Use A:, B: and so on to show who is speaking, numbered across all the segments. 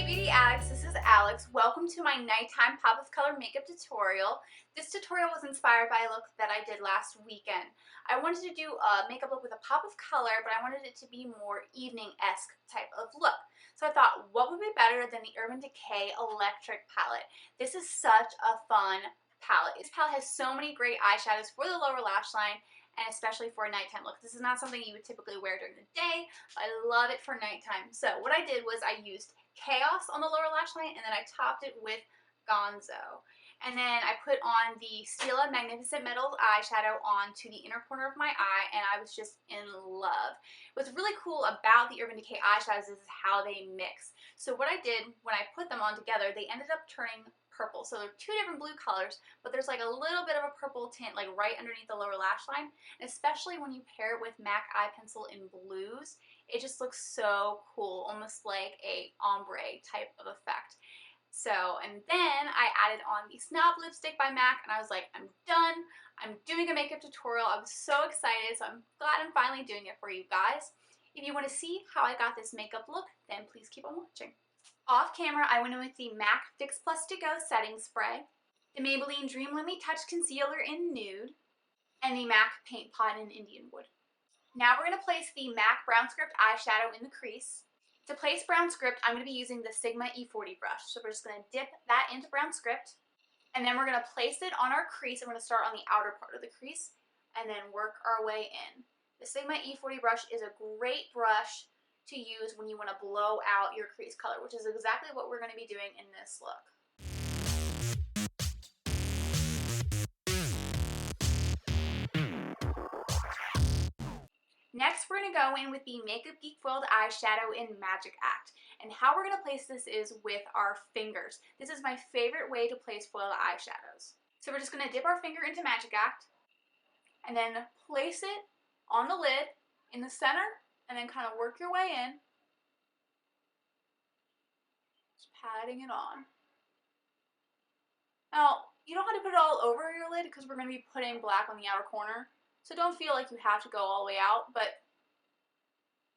A: Beauty Addicts, this is Alex. Welcome to my nighttime pop of color makeup tutorial. This tutorial was inspired by a look that I did last weekend. I wanted to do a makeup look with a pop of color, but I wanted it to be more evening-esque type of look. So I thought, what would be better than the Urban Decay Electric palette? This is such a fun palette. This palette has so many great eyeshadows for the lower lash line, and especially for a nighttime look. This is not something you would typically wear during the day, but I love it for nighttime. So what I did was I used Chaos on the lower lash line, and then I topped it with Gonzo. And then I put on the Stila Magnificent Metals eyeshadow onto the inner corner of my eye, and I was just in love. What's really cool about the Urban Decay eyeshadows is how they mix. So what I did when I put them on together, they ended up turning purple. So they're two different blue colors, but there's like a little bit of a purple tint like right underneath the lower lash line. And especially when you pair it with MAC eye pencil in blues, it just looks so cool, almost like a ombre type of effect. So, and then I added on the Snob lipstick by MAC, and I was like, I'm done. I'm doing a makeup tutorial. I was so excited, so I'm glad I'm finally doing it for you guys. If you want to see how I got this makeup look, then please keep on watching. Off camera, I went in with the MAC Fix Plus To Go setting spray, the Maybelline Dream Lumi Touch Concealer in Nude, and the MAC Paint Pot in Indianwood. Now we're going to place the MAC Brown Script eyeshadow in the crease. To place Brown Script, I'm going to be using the Sigma E40 brush. So we're just going to dip that into Brown Script, and then we're going to place it on our crease, and we're going to start on the outer part of the crease, and then work our way in. The Sigma E40 brush is a great brush to use when you want to blow out your crease color, which is exactly what we're going to be doing in this look. Next, we're going to go in with the Makeup Geek foiled eyeshadow in Magic Act. And how we're going to place this is with our fingers. This is my favorite way to place foiled eyeshadows. So we're just going to dip our finger into Magic Act, and then place it on the lid in the center, and then kind of work your way in, just patting it on. Now, you don't have to put it all over your lid because we're going to be putting black on the outer corner, so don't feel like you have to go all the way out, but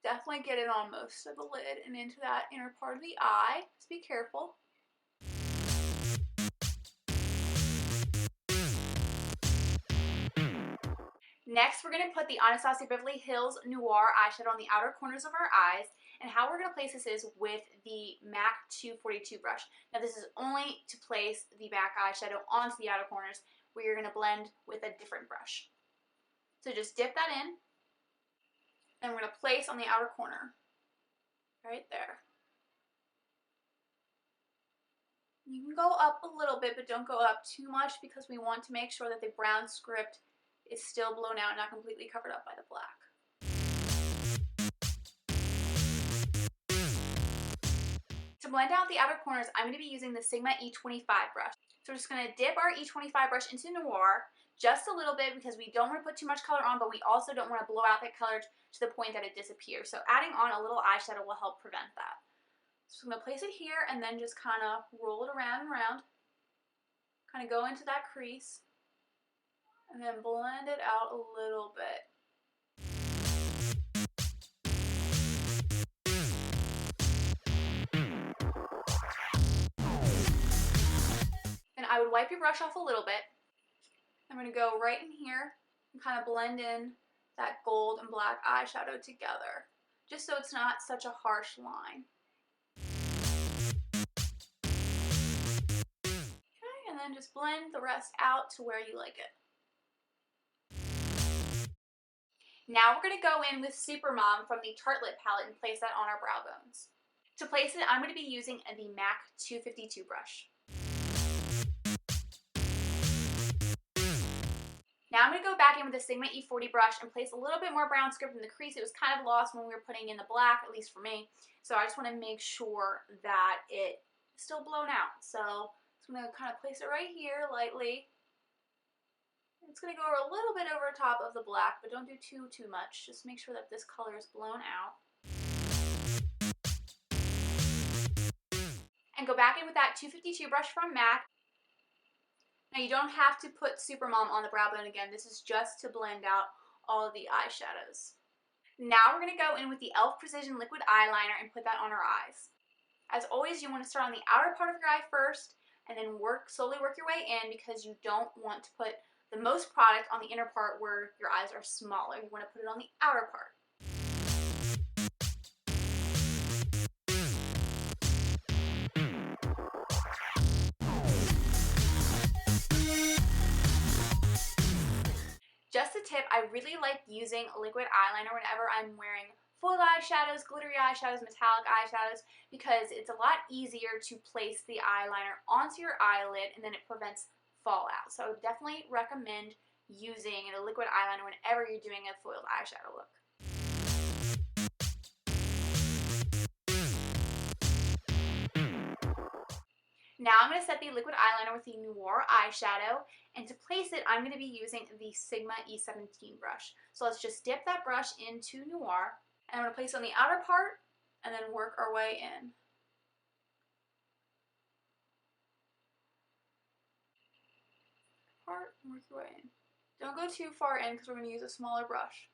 A: definitely get it on most of the lid and into that inner part of the eye. Just be careful. Next, we're going to put the Anastasia Beverly Hills Noir eyeshadow on the outer corners of our eyes. And how we're going to place this is with the MAC 242 brush. Now this is only to place the MAC eyeshadow onto the outer corners, where you're going to blend with a different brush. So just dip that in, and we're going to place on the outer corner, right there. You can go up a little bit, but don't go up too much because we want to make sure that the brown script is still blown out and not completely covered up by the black. To blend out the outer corners, I'm going to be using the Sigma E25 brush. So we're just going to dip our E25 brush into Noir just a little bit because we don't want to put too much color on, but we also don't want to blow out that color to the point that it disappears. So adding on a little eyeshadow will help prevent that. So I'm going to place it here and then just kind of roll it around and around. Kind of go into that crease, and then blend it out a little bit. And I would wipe your brush off a little bit. I'm going to go right in here and kind of blend in that gold and black eyeshadow together, just so it's not such a harsh line. Okay, and then just blend the rest out to where you like it. Now we're going to go in with Supermom from the Tartelette palette and place that on our brow bones. To place it, I'm going to be using the MAC 252 brush. Now I'm going to go back in with the Sigma E40 brush and place a little bit more brown script in the crease. It was kind of lost when we were putting in the black, at least for me. So I just want to make sure that it's still blown out. So I'm going to kind of place it right here lightly. It's going to go a little bit over top of the black, but don't do too much. Just make sure that this color is blown out. And go back in with that 252 brush from MAC. Now you don't have to put Supermom on the brow bone again. This is just to blend out all of the eyeshadows. Now we're going to go in with the e.l.f. Precision Liquid Eyeliner and put that on our eyes. As always, you want to start on the outer part of your eye first and then slowly work your way in, because you don't want to put the most product on the inner part where your eyes are smaller. You want to put it on the outer part. Just a tip, I really like using liquid eyeliner whenever I'm wearing foiled eyeshadows, glittery eyeshadows, metallic eyeshadows, because it's a lot easier to place the eyeliner onto your eyelid and then it prevents fallout. So I would definitely recommend using a liquid eyeliner whenever you're doing a foiled eyeshadow look. Now I'm going to set the liquid eyeliner with the Noir eyeshadow, and to place it I'm going to be using the Sigma E17 brush. So let's just dip that brush into Noir, and I'm going to place it on the outer part and then work our way in. Work your way in. Don't go too far in because we're going to use a smaller brush.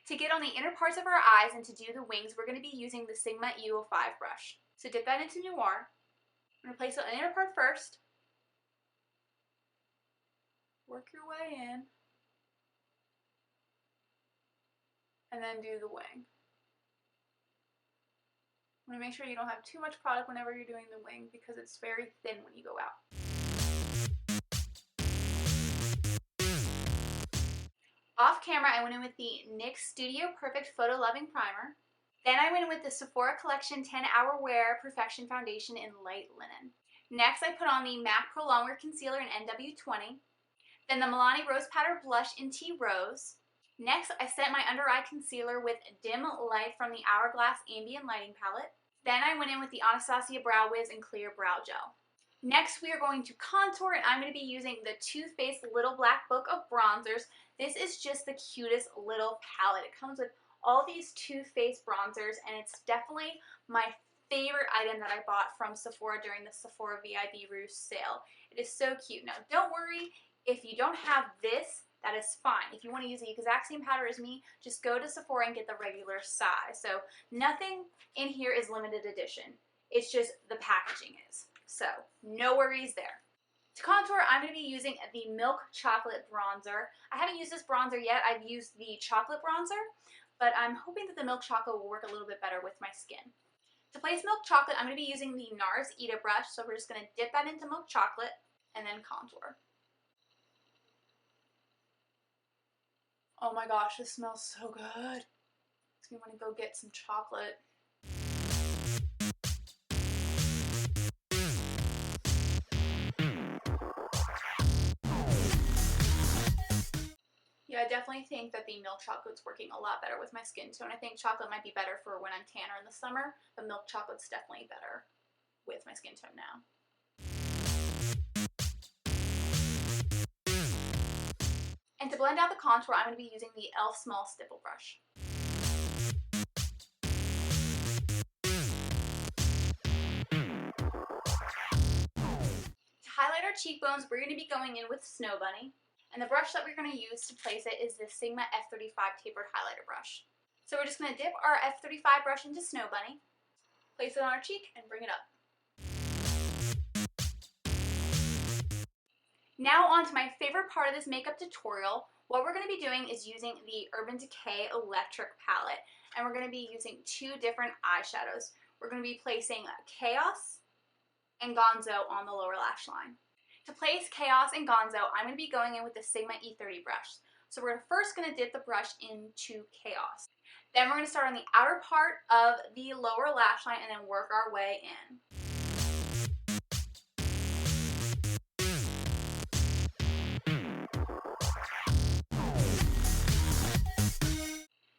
A: To get on the inner parts of our eyes and to do the wings, we're going to be using the Sigma e.l.f. brush. So dip that into Noir. I'm going to place it on the inner part first. Work your way in. And then do the wing. I'm going to make sure you don't have too much product whenever you're doing the wing because it's very thin when you go out. Off camera, I went in with the NYX Studio Perfect Photo Loving Primer. Then I went in with the Sephora Collection 10-Hour Wear Perfection Foundation in Light Linen. Next, I put on the MAC Pro Longwear Concealer in NW20. Then the Milani Rose Powder Blush in Tea Rose. Next, I set my under eye concealer with Dim Light from the Hourglass Ambient Lighting Palette. Then I went in with the Anastasia Brow Wiz in Clear Brow Gel. Next, we are going to contour, and I'm going to be using the Too Faced Little Black Book of Bronzers. This is just the cutest little palette. It comes with all these Too Faced bronzers, and it's definitely my favorite item that I bought from Sephora during the Sephora VIB Rouge sale. It is so cute. Now, don't worry if you don't have this. That is fine. If you want to use the exact same powder as me, just go to Sephora and get the regular size. So nothing in here is limited edition. It's just the packaging is. So no worries there. To contour, I'm going to be using the Milk Chocolate Bronzer. I haven't used this bronzer yet. I've used the chocolate bronzer, but I'm hoping that the milk chocolate will work a little bit better with my skin. To place milk chocolate, I'm going to be using the NARS Ita brush. So we're just going to dip that into milk chocolate and then contour. Oh my gosh, this smells so good. Makes me want to go get some chocolate. Yeah, I definitely think that the milk chocolate's working a lot better with my skin tone. I think chocolate might be better for when I'm tanner in the summer, but milk chocolate's definitely better with my skin tone now. And to blend out the contour, I'm going to be using the e.l.f. Small Stipple Brush. To highlight our cheekbones, we're going to be going in with Snow Bunny. And the brush that we're going to use to place it is the Sigma F35 Tapered Highlighter Brush. So we're just going to dip our F35 brush into Snow Bunny, place it on our cheek, and bring it up. Now on to my favorite part of this makeup tutorial. What we're going to be doing is using the Urban Decay Electric Palette, and we're going to be using two different eyeshadows. We're going to be placing Chaos and Gonzo on the lower lash line. To place Chaos and Gonzo, I'm going to be going in with the Sigma E30 brush. So we're first going to dip the brush into Chaos. Then we're going to start on the outer part of the lower lash line and then work our way in.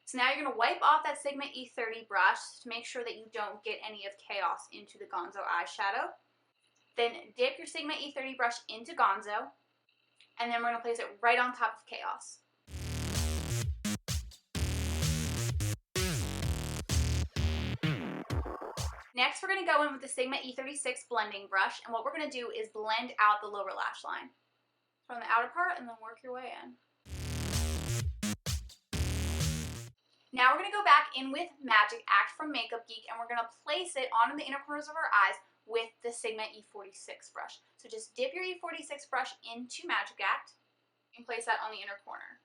A: So now you're going to wipe off that Sigma E30 brush to make sure that you don't get any of Chaos into the Gonzo eyeshadow. Then dip your Sigma E30 brush into Gonzo, and then we're going to place it right on top of Chaos. Next, we're going to go in with the Sigma E36 blending brush, and what we're going to do is blend out the lower lash line. From the outer part, and then work your way in. Now we're going to go back in with Magic Act from Makeup Geek, and we're going to place it on the inner corners of our eyes with the Sigma E46 brush. So just dip your E46 brush into Magic Act and place that on the inner corner.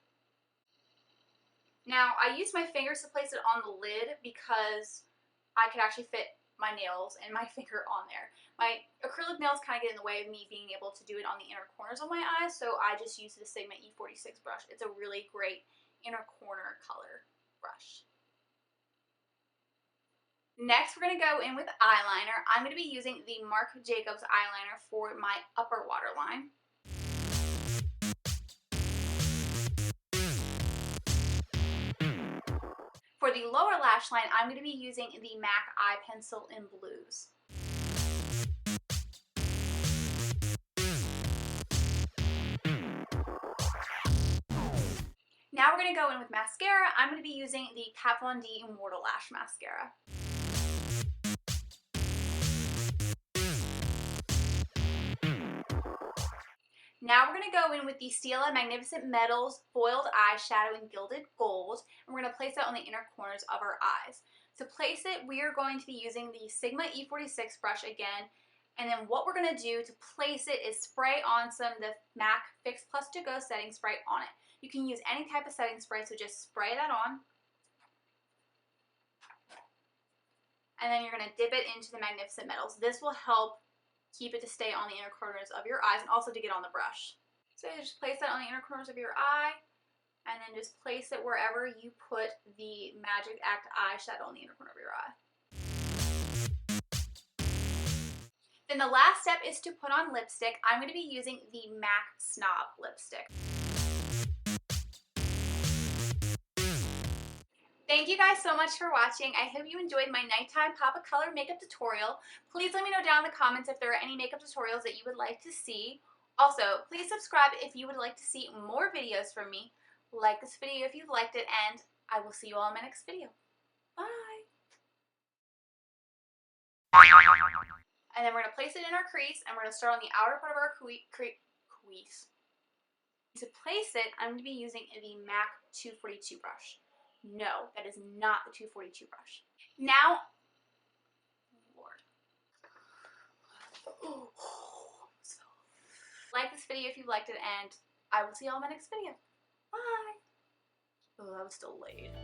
A: Now I use my fingers to place it on the lid because I could actually fit my nails and my finger on there. My acrylic nails kind of get in the way of me being able to do it on the inner corners of my eyes, so I just use the Sigma E46 brush. It's a really great inner corner color brush. Next, we're going to go in with eyeliner. I'm going to be using the Marc Jacobs eyeliner for my upper waterline. For the lower lash line, I'm going to be using the MAC Eye Pencil in Blues. Now we're going to go in with mascara. I'm going to be using the Kat Von D Immortal Lash Mascara. Now we're going to go in with the Stila Magnificent Metals Foiled Eyeshadow in Gilded Gold, and we're going to place that on the inner corners of our eyes. To place it, we are going to be using the Sigma E46 brush again, and then what we're going to do to place it is spray on some of the MAC Fix Plus To Go setting spray on it. You can use any type of setting spray, so just spray that on. And then you're going to dip it into the Magnificent Metals. This will help keep it to stay on the inner corners of your eyes and also to get on the brush. So just place that on the inner corners of your eye and then just place it wherever you put the Magic Act eyeshadow on the inner corner of your eye. Then the last step is to put on lipstick. I'm going to be using the MAC Snob lipstick. Thank you guys so much for watching. I hope you enjoyed my nighttime pop of color makeup tutorial. Please let me know down in the comments if there are any makeup tutorials that you would like to see. Also, please subscribe if you would like to see more videos from me. Like this video if you liked it, and I will see you all in my next video. Bye! And then we're going to place it in our crease, and we're going to start on the outer part of our crease. To place it, I'm going to be using the MAC 242 brush. No, that is not the 242 brush. Now, Lord. Like this video if you liked it, and I will see you all in my next video. Bye! Oh, that was delayed.